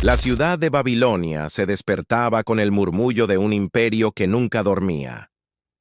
La ciudad de Babilonia se despertaba con el murmullo de un imperio que nunca dormía.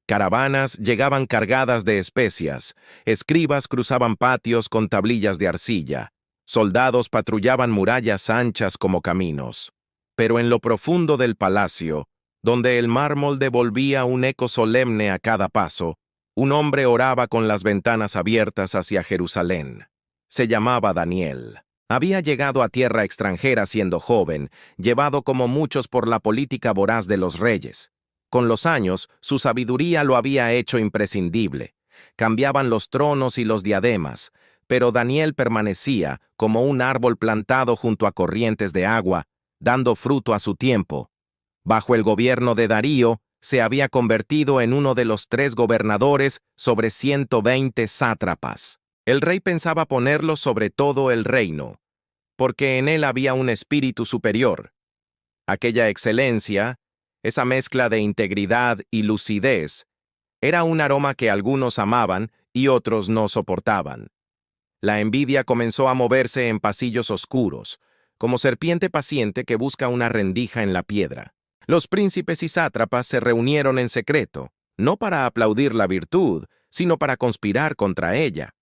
Caravanas llegaban cargadas de especias, escribas cruzaban patios con tablillas de arcilla, soldados patrullaban murallas anchas como caminos. Pero en lo profundo del palacio, donde el mármol devolvía un eco solemne a cada paso, un hombre oraba con las ventanas abiertas hacia Jerusalén. Se llamaba Daniel. Había llegado a tierra extranjera siendo joven, llevado como muchos por la política voraz de los reyes. Con los años, su sabiduría lo había hecho imprescindible. Cambiaban los tronos y los diademas, pero Daniel permanecía como un árbol plantado junto a corrientes de agua, dando fruto a su tiempo. Bajo el gobierno de Darío, se había convertido en uno de los 3 gobernadores sobre 120 sátrapas. El rey pensaba ponerlo sobre todo el reino, porque en él había un espíritu superior. Aquella excelencia, esa mezcla de integridad y lucidez, era un aroma que algunos amaban y otros no soportaban. La envidia comenzó a moverse en pasillos oscuros, como serpiente paciente que busca una rendija en la piedra. Los príncipes y sátrapas se reunieron en secreto, no para aplaudir la virtud, sino para conspirar contra ella.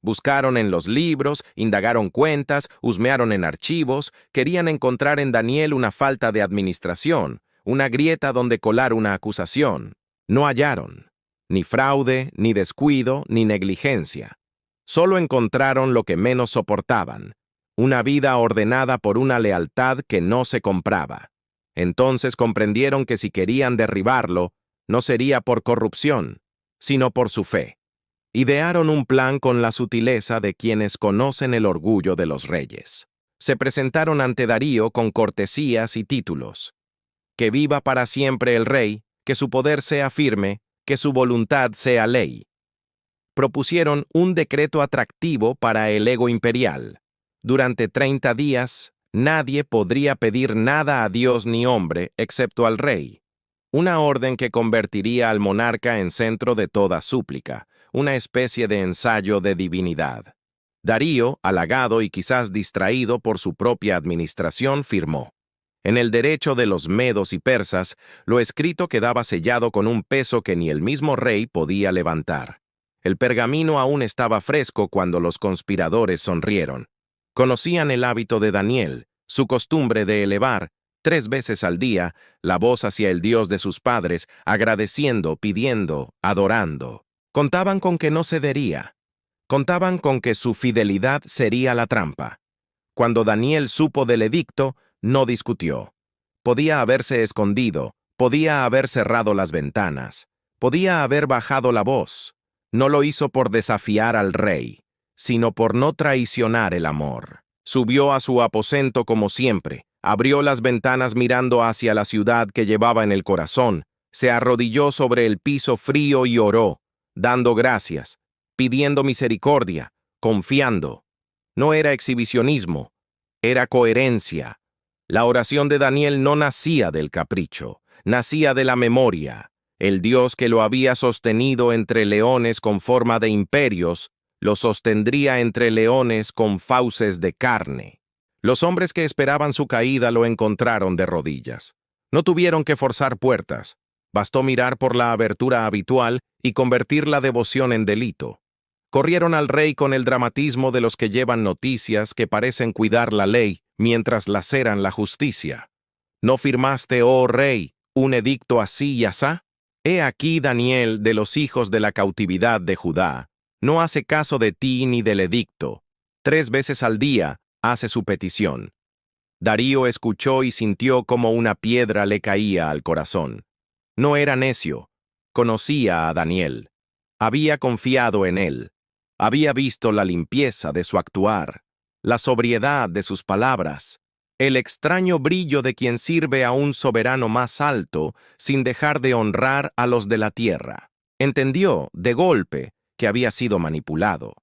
Buscaron en los libros, indagaron cuentas, husmearon en archivos, querían encontrar en Daniel una falta de administración, una grieta donde colar una acusación. No hallaron. Ni fraude, ni descuido, ni negligencia. Solo encontraron lo que menos soportaban, una vida ordenada por una lealtad que no se compraba. Entonces comprendieron que si querían derribarlo, no sería por corrupción, sino por su fe. Idearon un plan con la sutileza de quienes conocen el orgullo de los reyes. Se presentaron ante Darío con cortesías y títulos. Que viva para siempre el rey, que su poder sea firme, que su voluntad sea ley. Propusieron un decreto atractivo para el ego imperial. Durante 30 días, nadie podría pedir nada a Dios ni hombre excepto al rey. Una orden que convertiría al monarca en centro de toda súplica, una especie de ensayo de divinidad. Darío, halagado y quizás distraído por su propia administración, firmó. En el derecho de los medos y persas, lo escrito quedaba sellado con un peso que ni el mismo rey podía levantar. El pergamino aún estaba fresco cuando los conspiradores sonrieron. Conocían el hábito de Daniel, su costumbre de elevar, 3 veces al día, la voz hacia el Dios de sus padres, agradeciendo, pidiendo, adorando. Contaban con que no cedería. Contaban con que su fidelidad sería la trampa. Cuando Daniel supo del edicto, no discutió. Podía haberse escondido, podía haber cerrado las ventanas, podía haber bajado la voz. No lo hizo por desafiar al rey, sino por no traicionar el amor. Subió a su aposento como siempre, abrió las ventanas mirando hacia la ciudad que llevaba en el corazón, se arrodilló sobre el piso frío y oró, dando gracias, pidiendo misericordia, confiando. No era exhibicionismo, era coherencia. La oración de Daniel no nacía del capricho, nacía de la memoria. El Dios que lo había sostenido entre leones con forma de imperios, lo sostendría entre leones con fauces de carne. Los hombres que esperaban su caída lo encontraron de rodillas. No tuvieron que forzar puertas. Bastó mirar por la abertura habitual y convertir la devoción en delito. Corrieron al rey con el dramatismo de los que llevan noticias que parecen cuidar la ley mientras laceran la justicia. ¿No firmaste, oh rey, un edicto así y asá? He aquí Daniel de los hijos de la cautividad de Judá. No hace caso de ti ni del edicto. 3 veces al día hace su petición. Darío escuchó y sintió como una piedra le caía al corazón. No era necio. Conocía a Daniel. Había confiado en él. Había visto la limpieza de su actuar, la sobriedad de sus palabras, el extraño brillo de quien sirve a un soberano más alto sin dejar de honrar a los de la tierra. Entendió, de golpe, que había sido manipulado.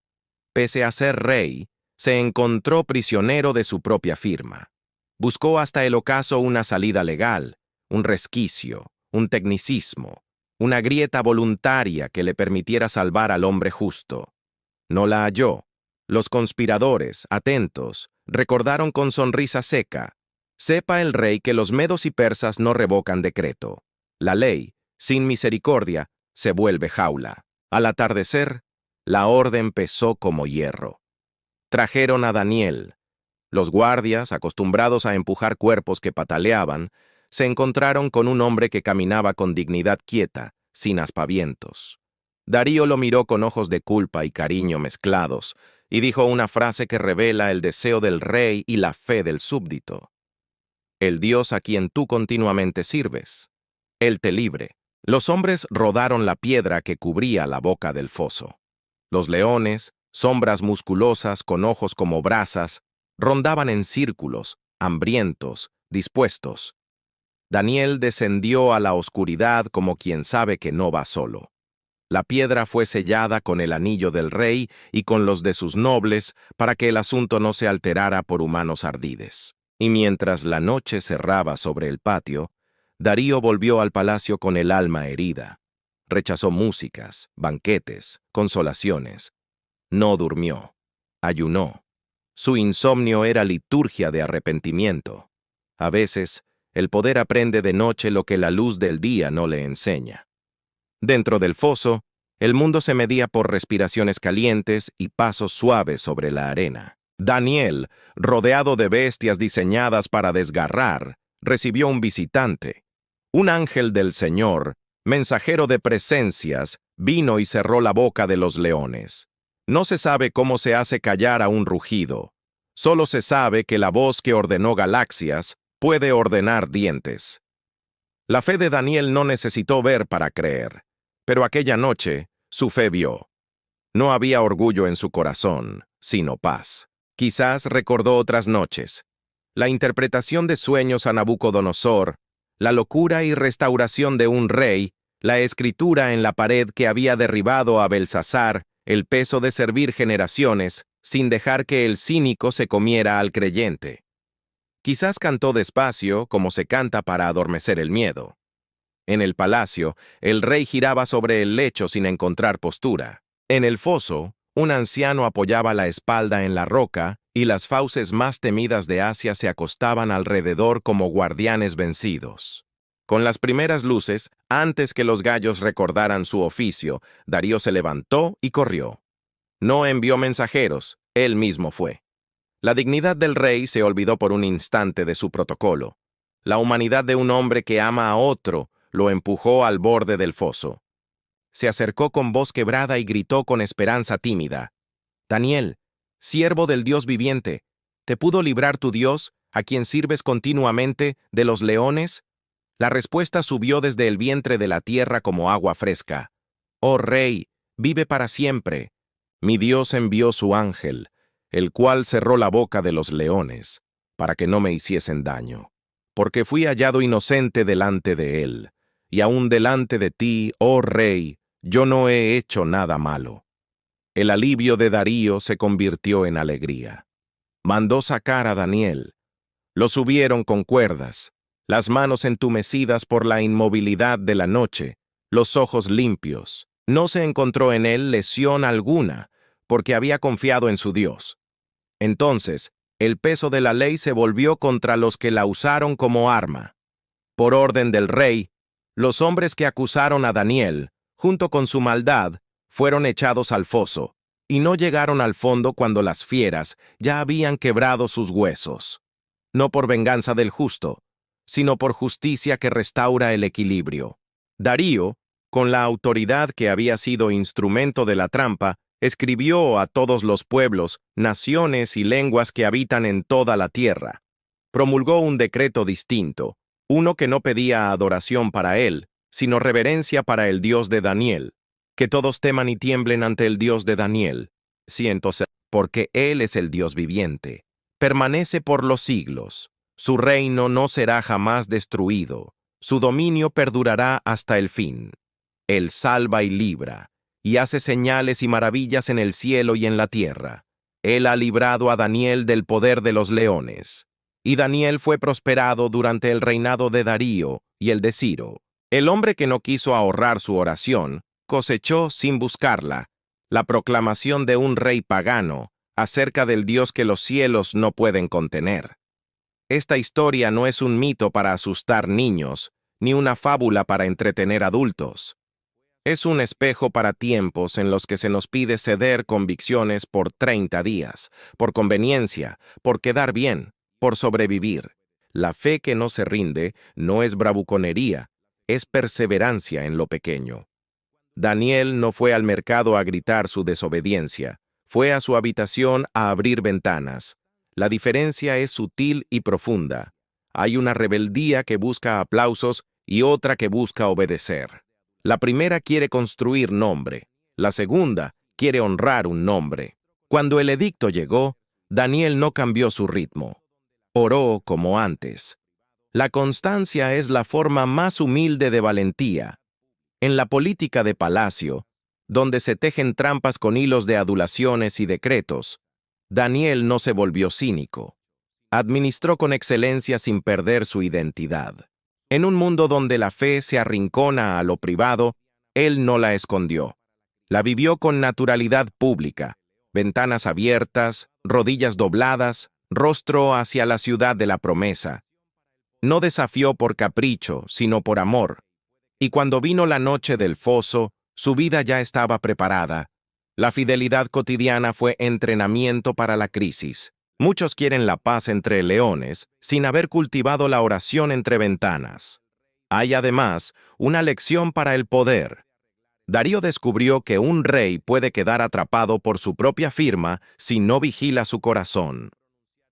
Pese a ser rey, se encontró prisionero de su propia firma. Buscó hasta el ocaso una salida legal, un resquicio, un tecnicismo, una grieta voluntaria que le permitiera salvar al hombre justo. No la halló. Los conspiradores, atentos, recordaron con sonrisa seca: Sepa el rey que los medos y persas no revocan decreto. La ley, sin misericordia, se vuelve jaula. Al atardecer, la orden pesó como hierro. Trajeron a Daniel. Los guardias, acostumbrados a empujar cuerpos que pataleaban, se encontraron con un hombre que caminaba con dignidad quieta, sin aspavientos. Darío lo miró con ojos de culpa y cariño mezclados, y dijo una frase que revela el deseo del rey y la fe del súbdito. El Dios a quien tú continuamente sirves, Él te libre. Los hombres rodaron la piedra que cubría la boca del foso. Los leones, sombras musculosas con ojos como brasas, rondaban en círculos, hambrientos, dispuestos. Daniel descendió a la oscuridad como quien sabe que no va solo. La piedra fue sellada con el anillo del rey y con los de sus nobles para que el asunto no se alterara por humanos ardides. Y mientras la noche cerraba sobre el patio, Darío volvió al palacio con el alma herida. Rechazó músicas, banquetes, consolaciones. No durmió. Ayunó. Su insomnio era liturgia de arrepentimiento. A veces, el poder aprende de noche lo que la luz del día no le enseña. Dentro del foso, el mundo se medía por respiraciones calientes y pasos suaves sobre la arena. Daniel, rodeado de bestias diseñadas para desgarrar, recibió un visitante. Un ángel del Señor, mensajero de presencias, vino y cerró la boca de los leones. No se sabe cómo se hace callar a un rugido. Solo se sabe que la voz que ordenó galaxias puede ordenar dientes. La fe de Daniel no necesitó ver para creer, pero aquella noche su fe vio. No había orgullo en su corazón, sino paz. Quizás recordó otras noches. La interpretación de sueños a Nabucodonosor, la locura y restauración de un rey, la escritura en la pared que había derribado a Belsasar, el peso de servir generaciones, sin dejar que el cínico se comiera al creyente. Quizás cantó despacio, como se canta para adormecer el miedo. En el palacio, el rey giraba sobre el lecho sin encontrar postura. En el foso, un anciano apoyaba la espalda en la roca y las fauces más temidas de Asia se acostaban alrededor como guardianes vencidos. Con las primeras luces, antes que los gallos recordaran su oficio, Darío se levantó y corrió. No envió mensajeros, él mismo fue. La dignidad del rey se olvidó por un instante de su protocolo. La humanidad de un hombre que ama a otro lo empujó al borde del foso. Se acercó con voz quebrada y gritó con esperanza tímida: «Daniel, siervo del Dios viviente, ¿te pudo librar tu Dios, a quien sirves continuamente, de los leones?» La respuesta subió desde el vientre de la tierra como agua fresca. «Oh rey, vive para siempre. Mi Dios envió su ángel, el cual cerró la boca de los leones, para que no me hiciesen daño. Porque fui hallado inocente delante de él, y aún delante de ti, oh rey, yo no he hecho nada malo». El alivio de Darío se convirtió en alegría. Mandó sacar a Daniel. Lo subieron con cuerdas, las manos entumecidas por la inmovilidad de la noche, los ojos limpios. No se encontró en él lesión alguna, porque había confiado en su Dios. Entonces, el peso de la ley se volvió contra los que la usaron como arma. Por orden del rey, los hombres que acusaron a Daniel, junto con su maldad, fueron echados al foso, y no llegaron al fondo cuando las fieras ya habían quebrado sus huesos. No por venganza del justo, sino por justicia que restaura el equilibrio. Darío, con la autoridad que había sido instrumento de la trampa, escribió a todos los pueblos, naciones y lenguas que habitan en toda la tierra. Promulgó un decreto distinto, uno que no pedía adoración para él, sino reverencia para el Dios de Daniel. Que todos teman y tiemblen ante el Dios de Daniel. Porque Él es el Dios viviente. Permanece por los siglos. Su reino no será jamás destruido. Su dominio perdurará hasta el fin. Él salva y libra, y hace señales y maravillas en el cielo y en la tierra. Él ha librado a Daniel del poder de los leones. Y Daniel fue prosperado durante el reinado de Darío y el de Ciro. El hombre que no quiso ahorrar su oración, cosechó sin buscarla la proclamación de un rey pagano acerca del Dios que los cielos no pueden contener. Esta historia no es un mito para asustar niños, ni una fábula para entretener adultos. Es un espejo para tiempos en los que se nos pide ceder convicciones por 30 días, por conveniencia, por quedar bien, por sobrevivir. La fe que no se rinde no es bravuconería, es perseverancia en lo pequeño. Daniel no fue al mercado a gritar su desobediencia, fue a su habitación a abrir ventanas. La diferencia es sutil y profunda. Hay una rebeldía que busca aplausos y otra que busca obedecer. La primera quiere construir nombre, la segunda quiere honrar un nombre. Cuando el edicto llegó, Daniel no cambió su ritmo. Oró como antes. La constancia es la forma más humilde de valentía. En la política de palacio, donde se tejen trampas con hilos de adulaciones y decretos, Daniel no se volvió cínico. Administró con excelencia sin perder su identidad. En un mundo donde la fe se arrincona a lo privado, él no la escondió. La vivió con naturalidad pública, ventanas abiertas, rodillas dobladas, rostro hacia la ciudad de la promesa. No desafió por capricho, sino por amor. Y cuando vino la noche del foso, su vida ya estaba preparada. La fidelidad cotidiana fue entrenamiento para la crisis. Muchos quieren la paz entre leones sin haber cultivado la oración entre ventanas. Hay además una lección para el poder. Darío descubrió que un rey puede quedar atrapado por su propia firma si no vigila su corazón.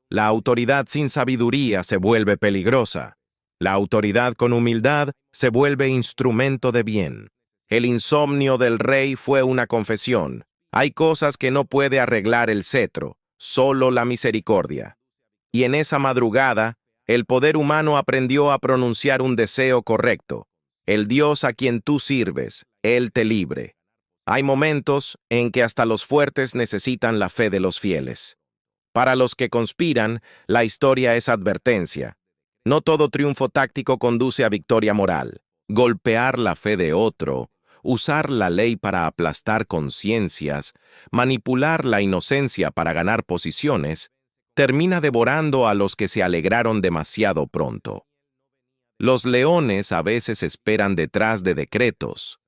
La autoridad sin sabiduría se vuelve peligrosa. La autoridad con humildad se vuelve instrumento de bien. El insomnio del rey fue una confesión. Hay cosas que no puede arreglar el cetro, solo la misericordia. Y en esa madrugada, el poder humano aprendió a pronunciar un deseo correcto. El Dios a quien tú sirves, Él te libre. Hay momentos en que hasta los fuertes necesitan la fe de los fieles. Para los que conspiran, la historia es advertencia. No todo triunfo táctico conduce a victoria moral. Golpear la fe de otro, usar la ley para aplastar conciencias, manipular la inocencia para ganar posiciones, termina devorando a los que se alegraron demasiado pronto. Los leones a veces esperan detrás de decretos,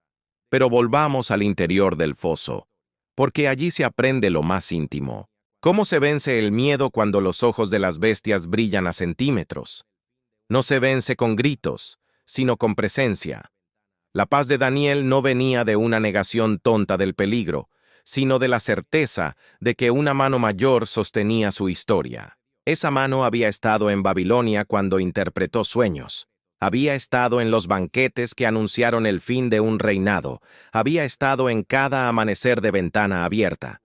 pero volvamos al interior del foso, porque allí se aprende lo más íntimo. ¿Cómo se vence el miedo cuando los ojos de las bestias brillan a centímetros? No se vence con gritos, sino con presencia. La paz de Daniel no venía de una negación tonta del peligro, sino de la certeza de que una mano mayor sostenía su historia. Esa mano había estado en Babilonia cuando interpretó sueños. Había estado en los banquetes que anunciaron el fin de un reinado. Había estado en cada amanecer de ventana abierta.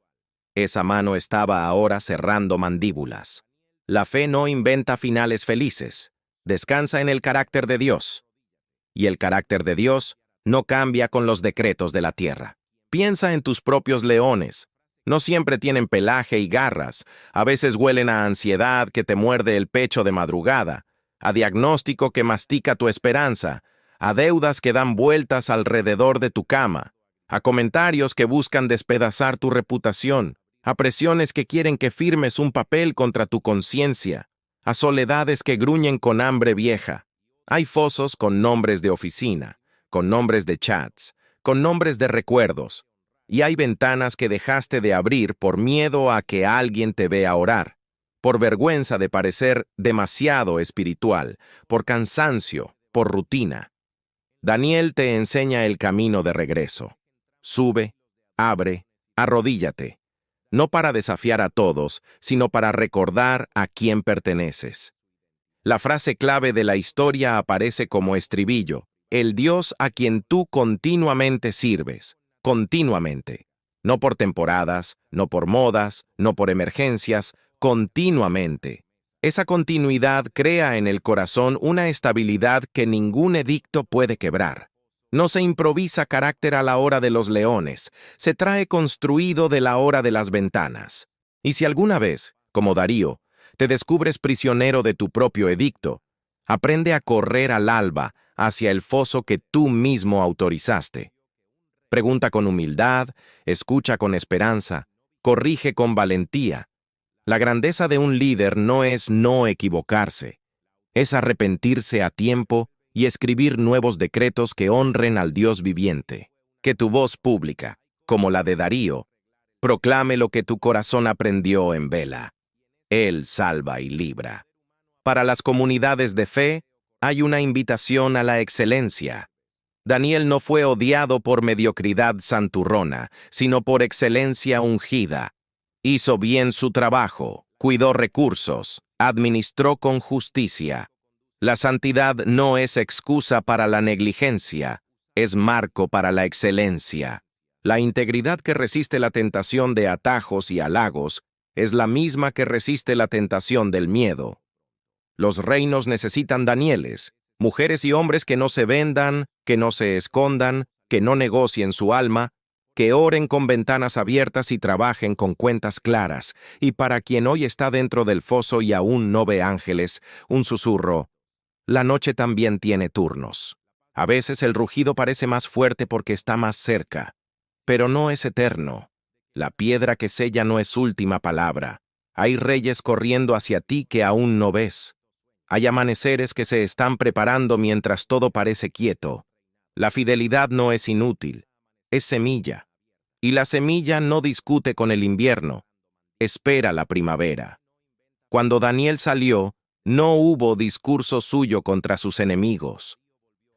Esa mano estaba ahora cerrando mandíbulas. La fe no inventa finales felices. Descansa en el carácter de Dios. Y el carácter de Dios no cambia con los decretos de la tierra. Piensa en tus propios leones. No siempre tienen pelaje y garras. A veces huelen a ansiedad que te muerde el pecho de madrugada, a diagnóstico que mastica tu esperanza, a deudas que dan vueltas alrededor de tu cama, a comentarios que buscan despedazar tu reputación, a presiones que quieren que firmes un papel contra tu conciencia, a soledades que gruñen con hambre vieja. Hay fosos con nombres de oficina, con nombres de chats, con nombres de recuerdos, y hay ventanas que dejaste de abrir por miedo a que alguien te vea orar, por vergüenza de parecer demasiado espiritual, por cansancio, por rutina. Daniel te enseña el camino de regreso. Sube, abre, arrodíllate, no para desafiar a todos, sino para recordar a quién perteneces. La frase clave de la historia aparece como estribillo: el Dios a quien tú continuamente sirves, continuamente. No por temporadas, no por modas, no por emergencias, continuamente. Esa continuidad crea en el corazón una estabilidad que ningún edicto puede quebrar. No se improvisa carácter a la hora de los leones, se trae construido de la hora de las ventanas. Y si alguna vez, como Darío, te descubres prisionero de tu propio edicto, aprende a correr al alba hacia el foso que tú mismo autorizaste. Pregunta con humildad, escucha con esperanza, corrige con valentía. La grandeza de un líder no es no equivocarse, es arrepentirse a tiempo y escribir nuevos decretos que honren al Dios viviente. Que tu voz pública, como la de Darío, proclame lo que tu corazón aprendió en vela. Él salva y libra. Para las comunidades de fe, hay una invitación a la excelencia. Daniel no fue odiado por mediocridad santurrona, sino por excelencia ungida. Hizo bien su trabajo, cuidó recursos, administró con justicia. La santidad no es excusa para la negligencia, es marco para la excelencia. La integridad que resiste la tentación de atajos y halagos es la misma que resiste la tentación del miedo. Los reinos necesitan Danieles, mujeres y hombres que no se vendan, que no se escondan, que no negocien su alma, que oren con ventanas abiertas y trabajen con cuentas claras, y para quien hoy está dentro del foso y aún no ve ángeles, un susurro: la noche también tiene turnos. A veces el rugido parece más fuerte porque está más cerca, pero no es eterno. La piedra que sella no es última palabra. Hay reyes corriendo hacia ti que aún no ves. Hay amaneceres que se están preparando mientras todo parece quieto. La fidelidad no es inútil, es semilla. Y la semilla no discute con el invierno, espera la primavera. Cuando Daniel salió, no hubo discurso suyo contra sus enemigos.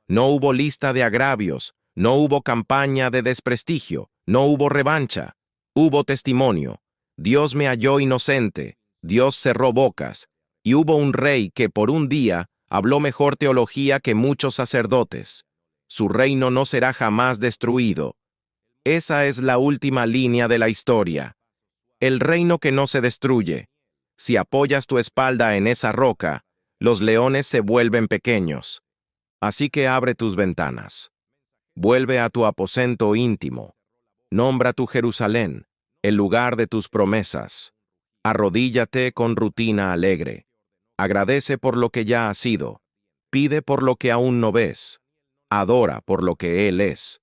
No hubo lista de agravios, no hubo campaña de desprestigio, no hubo revancha. Hubo testimonio. Dios me halló inocente, Dios cerró bocas, y hubo un rey que por un día habló mejor teología que muchos sacerdotes. Su reino no será jamás destruido. Esa es la última línea de la historia. El reino que no se destruye. Si apoyas tu espalda en esa roca, los leones se vuelven pequeños. Así que abre tus ventanas. Vuelve a tu aposento íntimo. Nombra tu Jerusalén, el lugar de tus promesas. Arrodíllate con rutina alegre. Agradece por lo que ya ha sido. Pide por lo que aún no ves. Adora por lo que Él es.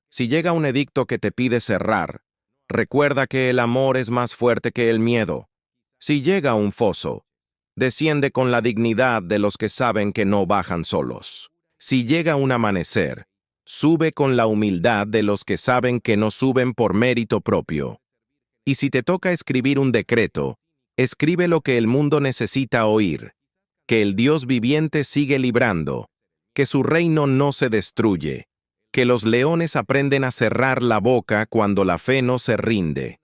Si llega un edicto que te pide cerrar, recuerda que el amor es más fuerte que el miedo. Si llega un foso, desciende con la dignidad de los que saben que no bajan solos. Si llega un amanecer, sube con la humildad de los que saben que no suben por mérito propio. Y si te toca escribir un decreto, escribe lo que el mundo necesita oír, que el Dios viviente sigue librando, que su reino no se destruye, que los leones aprenden a cerrar la boca cuando la fe no se rinde,